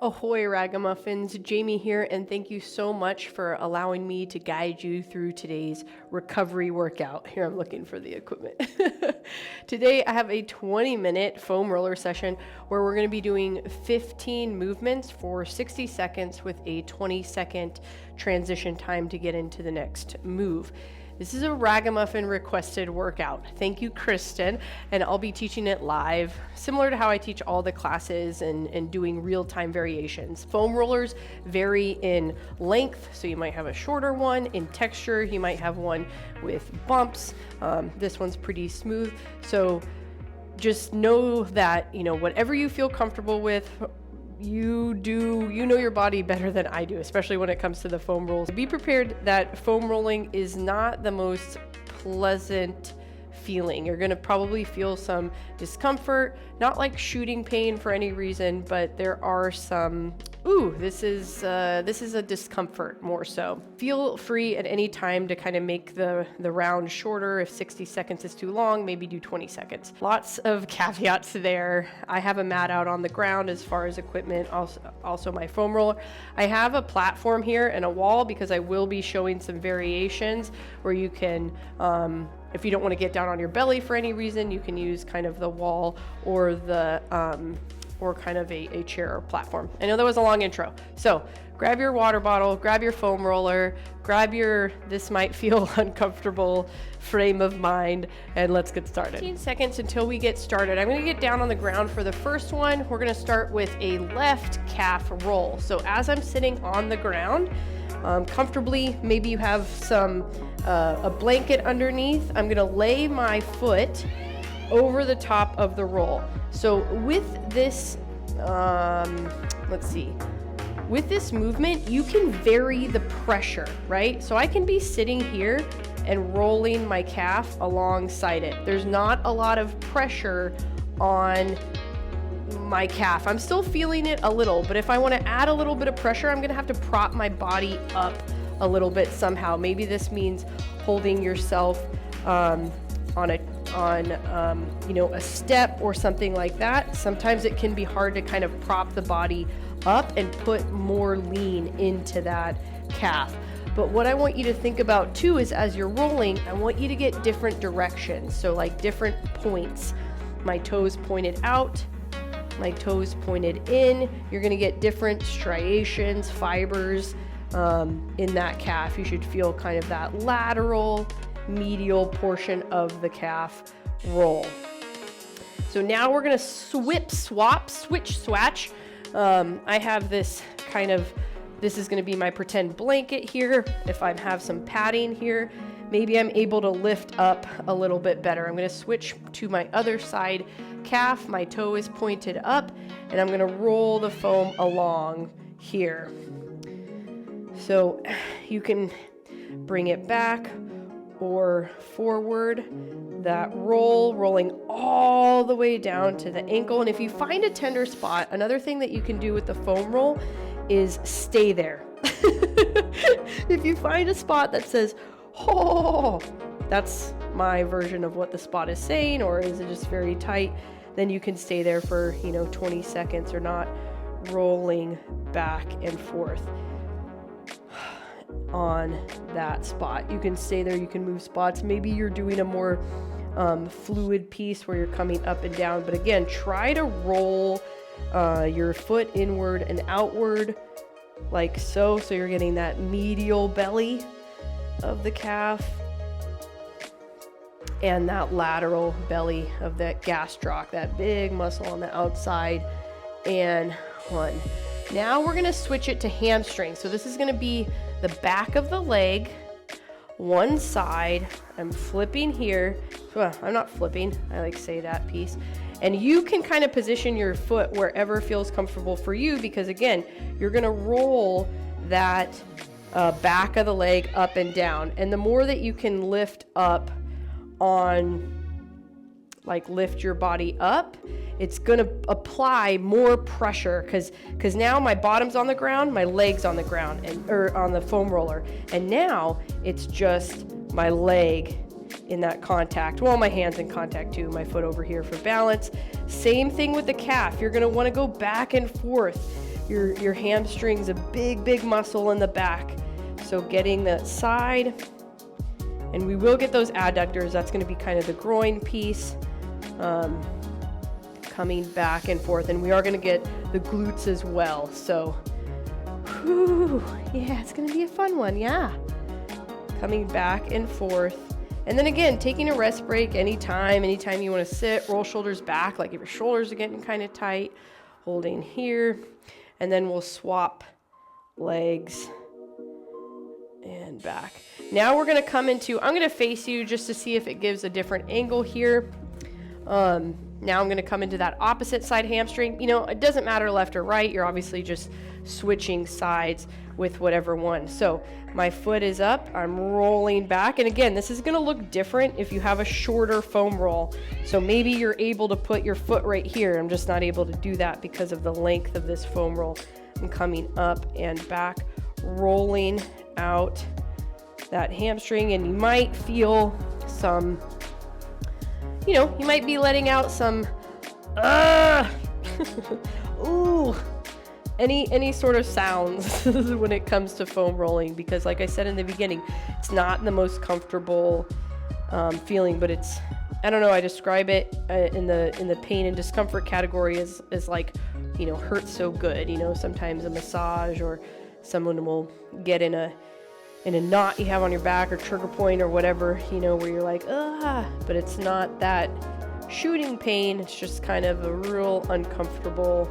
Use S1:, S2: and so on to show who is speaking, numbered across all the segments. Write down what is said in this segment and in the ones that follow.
S1: Ahoy Ragamuffins, Jamie here, and thank you so much for allowing me to guide you through today's recovery workout. Here, I'm looking for the equipment. Today, I have a 20-minute foam roller session where we're going to be doing 15 movements for 60 seconds with a 20-second transition time to get into the next move. This is a Ragamuffin requested workout. Thank you, Kristen. And I'll be teaching it live, similar to how I teach all the classes and doing real-time variations. Foam rollers vary in length, so you might have a shorter one. In texture, you might have one with bumps. This one's pretty smooth. So just know that, whatever you feel comfortable with, you know your body better than I do, especially when it comes to the foam rolls. Be prepared that foam rolling is not the most pleasant feeling. You're going to probably feel some discomfort, not like shooting pain for any reason, but there are some, this is a discomfort more so. Feel free at any time to kind of make the round shorter. If 60 seconds is too long, maybe do 20 seconds. Lots of caveats there. I have a mat out on the ground as far as equipment, also my foam roller. I have a platform here and a wall because I will be showing some variations where you can, if you don't want to get down on your belly for any reason, you can use kind of the wall or the or kind of a chair or platform. I know that was a long intro. So grab your water bottle, grab your foam roller, grab your this might feel uncomfortable frame of mind, and let's get started. 15 seconds until we get started. I'm going to get down on the ground for the first one. We're going to start with a left calf roll. So as I'm sitting on the ground, comfortably, maybe you have some a blanket underneath. I'm going to lay my foot over the top of the roll. So with this, with this movement, you can vary the pressure, right? So I can be sitting here and rolling my calf alongside it. There's not a lot of pressure on my calf. I'm still feeling it a little, but if I want to add a little bit of pressure, I'm going to have to prop my body up a little bit somehow. Maybe this means holding yourself on a step or something like that. Sometimes it can be hard to kind of prop the body up and put more lean into that calf. But what I want you to think about too is as you're rolling, I want you to get different directions. So like different points. My toes pointed out, my toes pointed in. You're going to get different striations, fibers in that calf. You should feel kind of that lateral, medial portion of the calf roll. So now we're going to switch, swatch. I have this this is going to be my pretend blanket here. If I have some padding here, maybe I'm able to lift up a little bit better. I'm going to switch to my other side calf. My toe is pointed up, and I'm going to roll the foam along here. So you can bring it back or forward, that rolling all the way down to the ankle. And if you find a tender spot, another thing that you can do with the foam roll is stay there. If you find a spot that says, oh, that's my version of what the spot is saying, or is it just very tight, then you can stay there for 20 seconds or not rolling back and forth on that spot. You can stay there, you can move spots. Maybe you're doing a more fluid piece where you're coming up and down, but again, try to roll your foot inward and outward like so you're getting that medial belly of the calf and that lateral belly of that gastroc, that big muscle on the outside. And one. Now we're going to switch it to hamstring. So this is going to be the back of the leg, one side. I'm flipping here. Well, I'm not flipping. I say that piece. And you can kind of position your foot wherever feels comfortable for you, because again, you're going to roll that back of the leg up and down. And the more that you can lift up lift your body up, it's going to apply more pressure because now my bottom's on the ground, my leg's on the ground, or on the foam roller, and now it's just my leg in that contact. Well, my hand's in contact too, my foot over here for balance. Same thing with the calf. You're going to want to go back and forth. Your hamstring's a big muscle in the back. So getting the side, and we will get those adductors. That's going to be kind of the groin piece, coming back and forth. And we are going to get the glutes as well. So, whew, yeah, it's going to be a fun one. Yeah. Coming back and forth. And then again, taking a rest break anytime you want to sit, roll shoulders back, like if your shoulders are getting kind of tight, holding here. And then we'll swap legs and back. Now we're going to come into, I'm going to face you just to see if it gives a different angle here. Now I'm going to come into that opposite side hamstring. You know, it doesn't matter left or right. You're obviously just switching sides with whatever one. So my foot is up, I'm rolling back. And again, this is going to look different if you have a shorter foam roll. So maybe you're able to put your foot right here. I'm just not able to do that because of the length of this foam roll. I'm coming up and back, rolling out that hamstring, and you might feel some, you know, you might be letting out some, ooh, any sort of sounds when it comes to foam rolling, because like I said in the beginning, it's not the most comfortable feeling, but it's, I don't know, I describe it in the pain and discomfort category as like, you know, hurts so good. You know, sometimes a massage or someone will get in a knot you have on your back or trigger point or whatever, you know, where you're like, but it's not that shooting pain. It's just kind of a real uncomfortable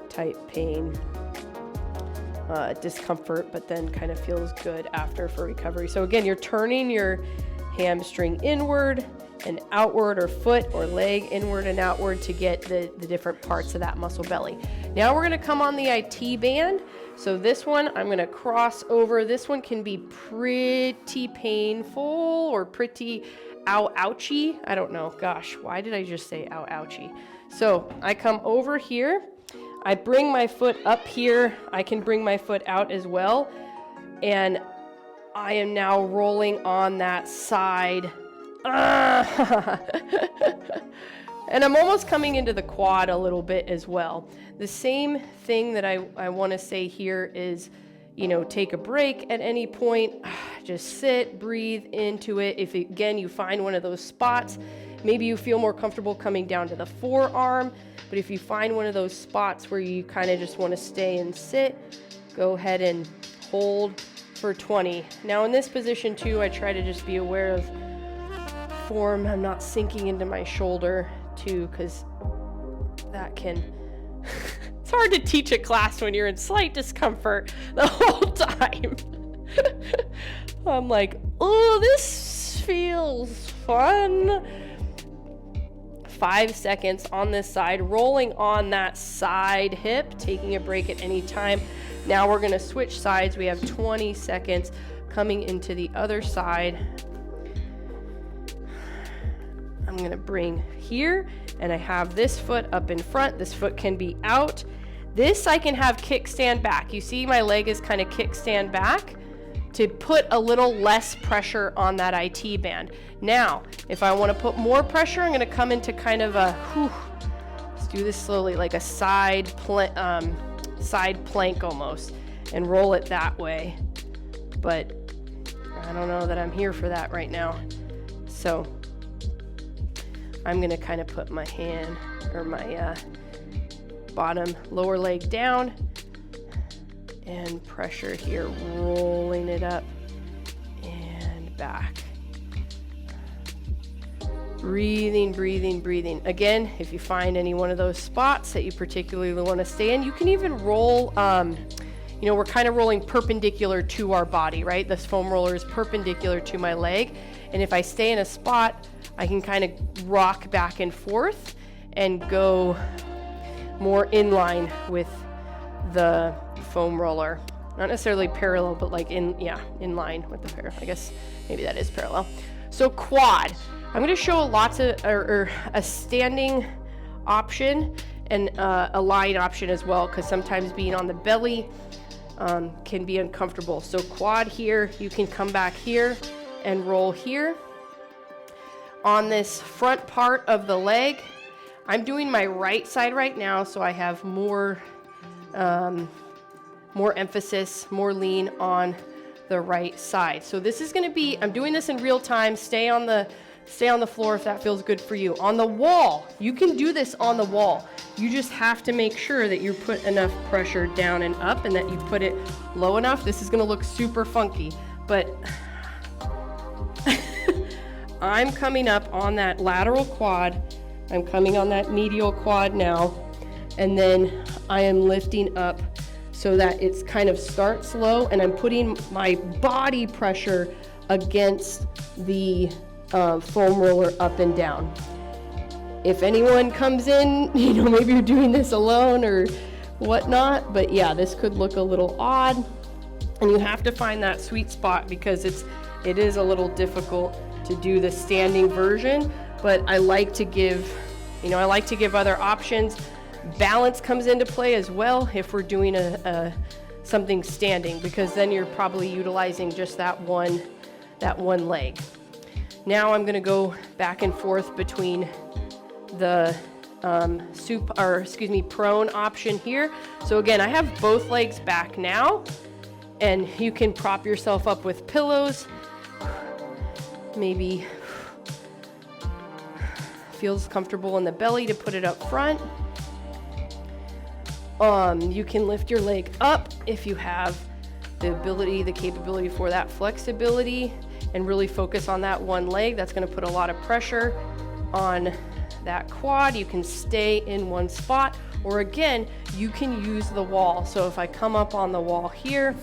S1: type pain, discomfort, but then kind of feels good after for recovery. So again, you're turning your hamstring inward and outward, or foot or leg inward and outward to get the different parts of that muscle belly. Now we're going to come on the IT band. So this one, I'm going to cross over. This one can be pretty painful or pretty ouchy. I don't know. Gosh, why did I just say ouchy? So I come over here. I bring my foot up here. I can bring my foot out as well. And I am now rolling on that side. And I'm almost coming into the quad a little bit as well. The same thing that I want to say here is, you know, take a break at any point. Just sit, breathe into it. If, again, you find one of those spots, maybe you feel more comfortable coming down to the forearm. But if you find one of those spots where you kind of just want to stay and sit, go ahead and hold for 20. Now in this position too, I try to just be aware of form. I'm not sinking into my shoulder too, because that can it's hard to teach a class when you're in slight discomfort the whole time. I'm like, oh, this feels fun. 5 seconds on this side, rolling on that side hip, taking a break at any time. Now we're going to switch sides. We have 20 seconds coming into the other side. I'm going to bring here, and I have this foot up in front. This foot can be out. This I can have kickstand back. You see my leg is kind of kickstand back to put a little less pressure on that IT band. Now, if I want to put more pressure, I'm going to come into kind of a, let's do this slowly, like a side plank almost, and roll it that way. But I don't know that I'm here for that right now. So I'm going to kind of put my hand or my bottom lower leg down and pressure here, rolling it up and back. Breathing, breathing, breathing. Again, if you find any one of those spots that you particularly want to stay in, you can even roll, you know, we're kind of rolling perpendicular to our body, right? This foam roller is perpendicular to my leg. And if I stay in a spot, I can kind of rock back and forth and go more in line with the foam roller. Not necessarily parallel, but like in line with the parallel. I guess maybe that is parallel. So quad. I'm going to show lots of, or a standing option and a lying option as well, because sometimes being on the belly can be uncomfortable. So quad here, you can come back here and roll here. On this front part of the leg, I'm doing my right side right now, so I have more more emphasis, more lean on the right side. So this is going to be, I'm doing this in real time. Stay on the floor if that feels good for you. On the wall, you can do this on the wall. You just have to make sure that you put enough pressure down and up and that you put it low enough. This is going to look super funky, but I'm coming up on that lateral quad. I'm coming on that medial quad now, and then I am lifting up so that it's kind of starts low, and I'm putting my body pressure against the foam roller up and down. If anyone comes in, maybe you're doing this alone or whatnot, but yeah, this could look a little odd, and you have to find that sweet spot because it is a little difficult to do the standing version, but I like to give other options. Balance comes into play as well if we're doing something standing, because then you're probably utilizing just that one leg. Now I'm going to go back and forth between the prone option here. So again, I have both legs back now, and you can prop yourself up with pillows. Maybe feels comfortable in the belly to put it up front. You can lift your leg up if you have the capability for that flexibility, and really focus on that one leg. That's going to put a lot of pressure on that quad. You can stay in one spot, or again, you can use the wall. So if I come up on the wall here,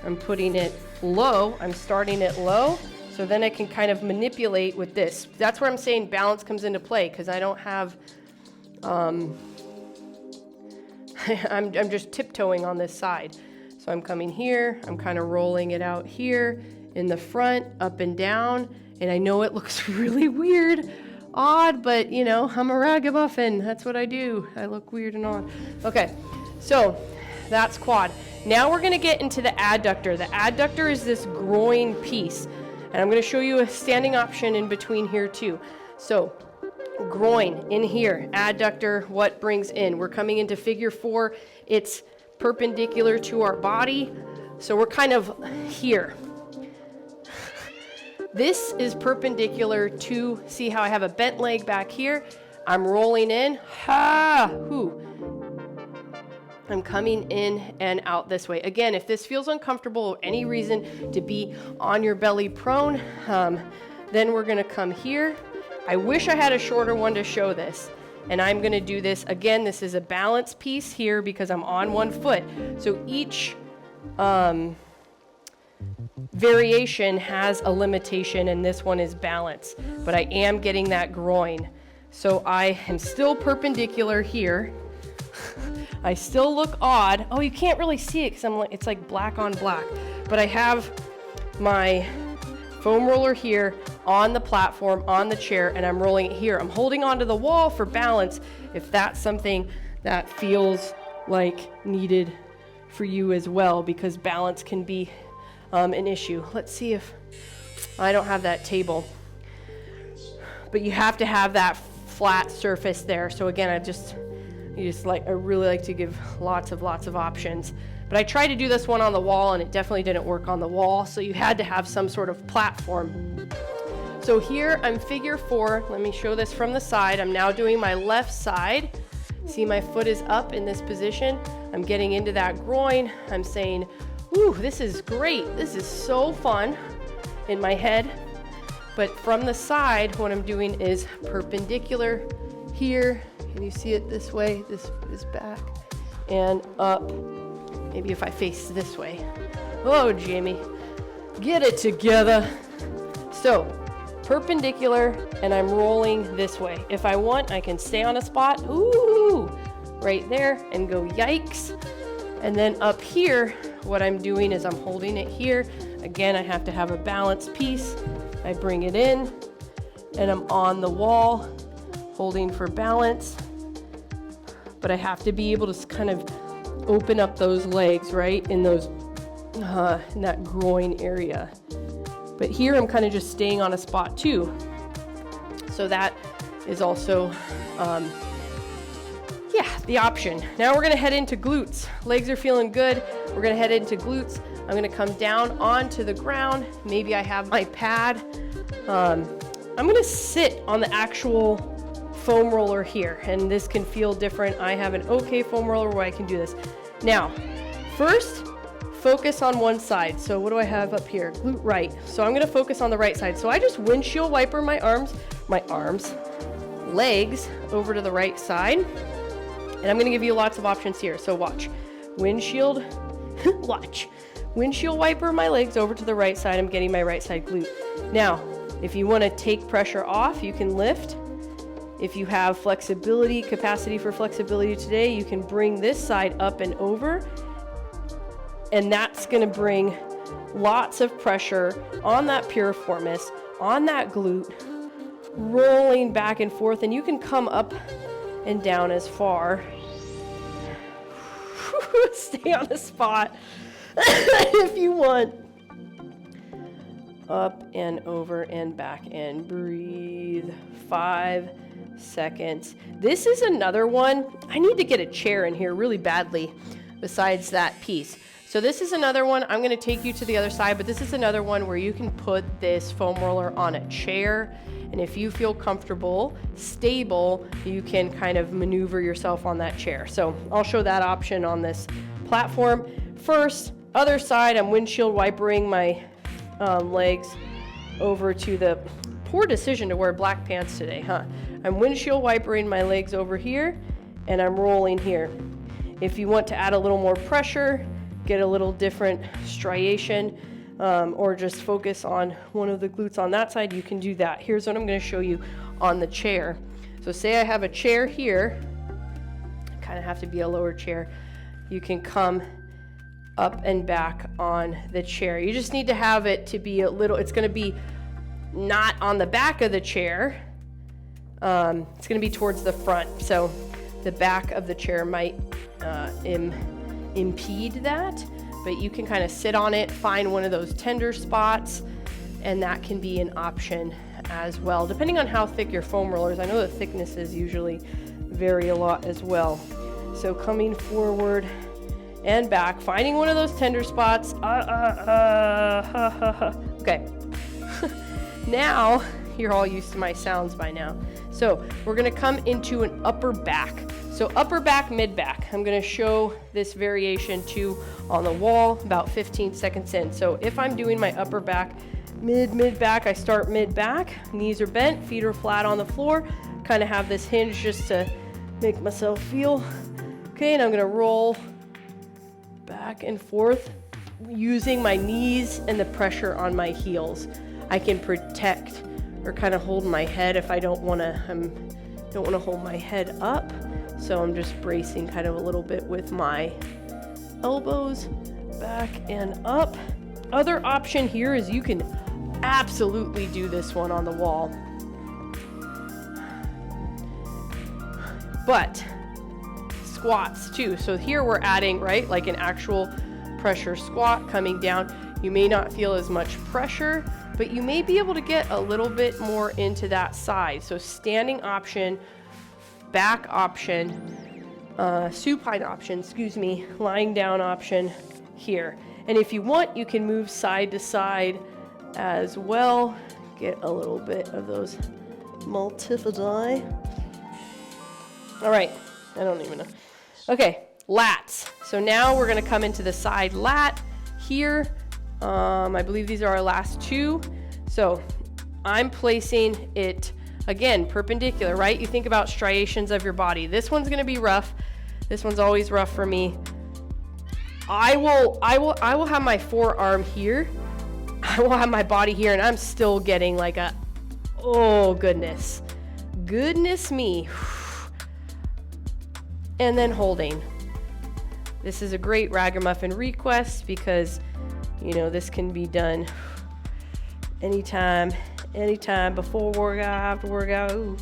S1: I'm putting it low, I'm starting it low, so then I can kind of manipulate with this. That's where I'm saying balance comes into play, because I don't have, I'm just tiptoeing on this side. So I'm coming here, I'm kind of rolling it out here in the front, up and down, and I know it looks really weird, odd, but I'm a ragamuffin. That's what I do. I look weird and odd. Okay, so that's quad. Now we're gonna get into the adductor. The adductor is this groin piece, and I'm gonna show you a standing option in between here too. So groin in here, adductor, what brings in? We're coming into figure 4. It's perpendicular to our body, so we're kind of here. This is perpendicular to, see how I have a bent leg back here? I'm rolling in, I'm coming in and out this way. Again, if this feels uncomfortable or any reason to be on your belly prone, then we're gonna come here. I wish I had a shorter one to show this, and I'm gonna do this. Again, this is a balance piece here because I'm on one foot. So each variation has a limitation, and this one is balance, but I am getting that groin. So I am still perpendicular here. I still look odd. Oh, you can't really see it because it's like black on black, but I have my foam roller here on the platform, on the chair, and I'm rolling it here. I'm holding onto the wall for balance if that's something that feels like needed for you as well, because balance can be an issue. Let's see if I don't have that table, but you have to have that flat surface there. So again, I really like to give lots of options, but I tried to do this one on the wall and it definitely didn't work on the wall, so you had to have some sort of platform. So here I'm figure 4. Let me show this from the side. I'm now doing my left side. See, my foot is up in this position. I'm getting into that groin. I'm saying, ooh, this is great. This is so fun in my head. But from the side, what I'm doing is perpendicular here. Can you see it this way? This is back and up. Maybe if I face this way. Oh, Jamie, get it together. So perpendicular, and I'm rolling this way. If I want, I can stay on a spot, ooh, right there, and go yikes. And then up here, what I'm doing is I'm holding it here. Again, I have to have a balance piece. I bring it in, and I'm on the wall, holding for balance. But I have to be able to kind of open up those legs, right, in those, in that groin area. But here I'm kind of just staying on a spot too. So that is also yeah, the option. Now we're gonna head into glutes. Legs are feeling good. We're gonna head into glutes. I'm gonna come down onto the ground. Maybe I have my pad. I'm gonna sit on the actual foam roller here, and this can feel different. I have an okay foam roller where I can do this. Now, first, focus on one side. So what do I have up here? Glute right. So I'm gonna focus on the right side. So I just windshield wiper my legs over to the right side. And I'm gonna give you lots of options here. So watch, windshield, windshield wiper my legs over to the right side. I'm getting my right side glute. Now, if you wanna take pressure off, you can lift. If you have flexibility, capacity for flexibility today, you can bring this side up and over. And that's gonna bring lots of pressure on that piriformis, on that glute, rolling back and forth. And you can come up and down as far. Stay on the spot if you want. Up and over and back and breathe. 5 seconds. This is another one. I need to get a chair in here really badly besides that piece. So this is another one. I'm going to take you to the other side, but this is another one where you can put this foam roller on a chair. And if you feel comfortable, stable, you can kind of maneuver yourself on that chair. So I'll show that option on this platform. First, other side, I'm windshield wipering my legs over to the, poor decision to wear black pants today, huh? I'm windshield wipering my legs over here, and I'm rolling here. If you want to add a little more pressure, get a little different striation, or just focus on one of the glutes on that side, you can do that. Here's what I'm going to show you on the chair. So say I have a chair here, kind of have to be a lower chair. You can come up and back on the chair. You just need to have it to be a little, it's going to be not on the back of the chair. It's going to be towards the front. So the back of the chair might impede that, but you can kind of sit on it, find one of those tender spots, and that can be an option as well, depending on how thick your foam roller is. I know the thicknesses usually vary a lot as well. So coming forward and back, finding one of those tender spots. Okay. Now, you're all used to my sounds by now. So we're gonna come into an upper back. So upper back, mid back. I'm gonna show this variation too on the wall about 15 seconds in. So if I'm doing my upper back, mid back, I start mid back, knees are bent, feet are flat on the floor, kind of have this hinge just to make myself feel. Okay, and I'm gonna roll back and forth using my knees and the pressure on my heels. I can protect or kind of hold my head if I don't want to hold my head up. So I'm just bracing kind of a little bit with my elbows back and up. Other option here is you can absolutely do this one on the wall. But squats too. So here we're adding, right, like an actual pressure squat coming down. You may not feel as much pressure, but you may be able to get a little bit more into that side. So standing option, back option, supine option, lying down option here. And if you want, you can move side to side as well. Get a little bit of those multifidi. All right, I don't even know. Okay, lats. So now we're gonna come into the side lat here. I believe these are our last two. So I'm placing it, again, perpendicular, right? You think about striations of your body. This one's gonna be rough. This one's always rough for me. I will have my forearm here. I will have my body here, and I'm still getting like a, oh goodness. Goodness me. And then holding. This is a great ragamuffin request because, you know, this can be done anytime, before workout, after workout. Ooh,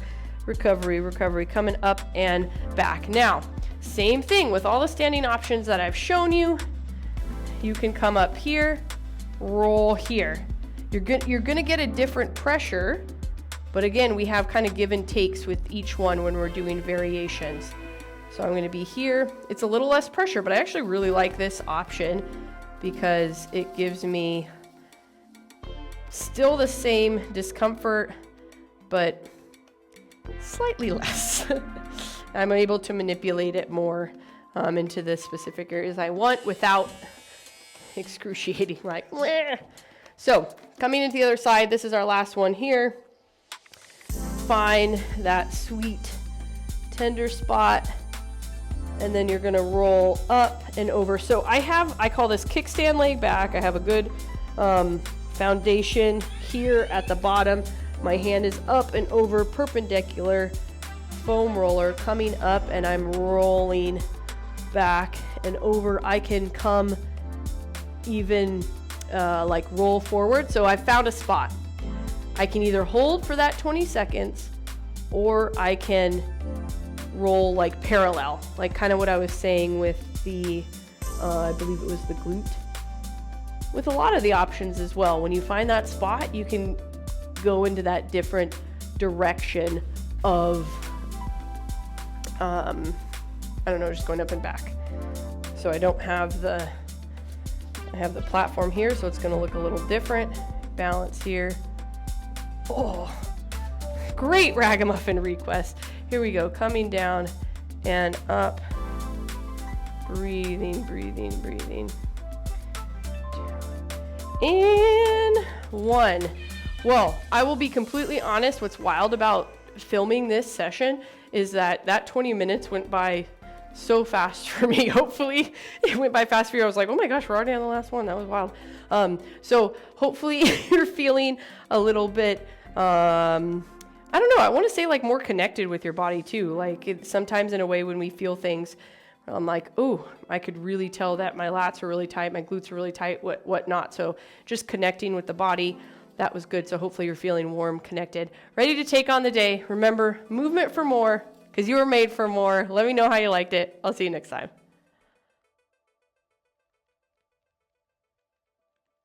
S1: recovery, coming up and back. Now, same thing with all the standing options that I've shown you. You can come up here, roll here. You're gonna get a different pressure, but again, we have kind of give and takes with each one when we're doing variations. So I'm going to be here. It's a little less pressure, but I actually really like this option because it gives me still the same discomfort, but slightly less. I'm able to manipulate it more into the specific areas I want without excruciating, like, bleh. So coming into the other side, this is our last one here. Find that sweet, tender spot, and then you're gonna roll up and over. So I call this kickstand leg back. I have a good foundation here at the bottom. My hand is up and over, perpendicular foam roller coming up, and I'm rolling back and over. I can come even like roll forward. So I found a spot. I can either hold for that 20 seconds or I can roll like parallel, like kind of what I was saying with the, I believe it was the glute. With a lot of the options as well, when you find that spot, you can go into that different direction of, I don't know, just going up and back. So I don't have I have the platform here, so it's gonna look a little different. Balance here. Oh, great ragamuffin request. Here we go, coming down and up. Breathing, breathing, breathing. And 1. Well, I will be completely honest, what's wild about filming this session is that 20 minutes went by so fast for me. Hopefully it went by fast for you. I was like, oh my gosh, we're already on the last one. That was wild. So hopefully you're feeling a little bit, I don't know, I want to say like more connected with your body too. Like sometimes in a way when we feel things, I'm like, oh, I could really tell that my lats are really tight, my glutes are really tight, what not. So just connecting with the body, that was good. So hopefully you're feeling warm, connected, ready to take on the day. Remember, movement for more, because you were made for more. Let me know how you liked it. I'll see you next time.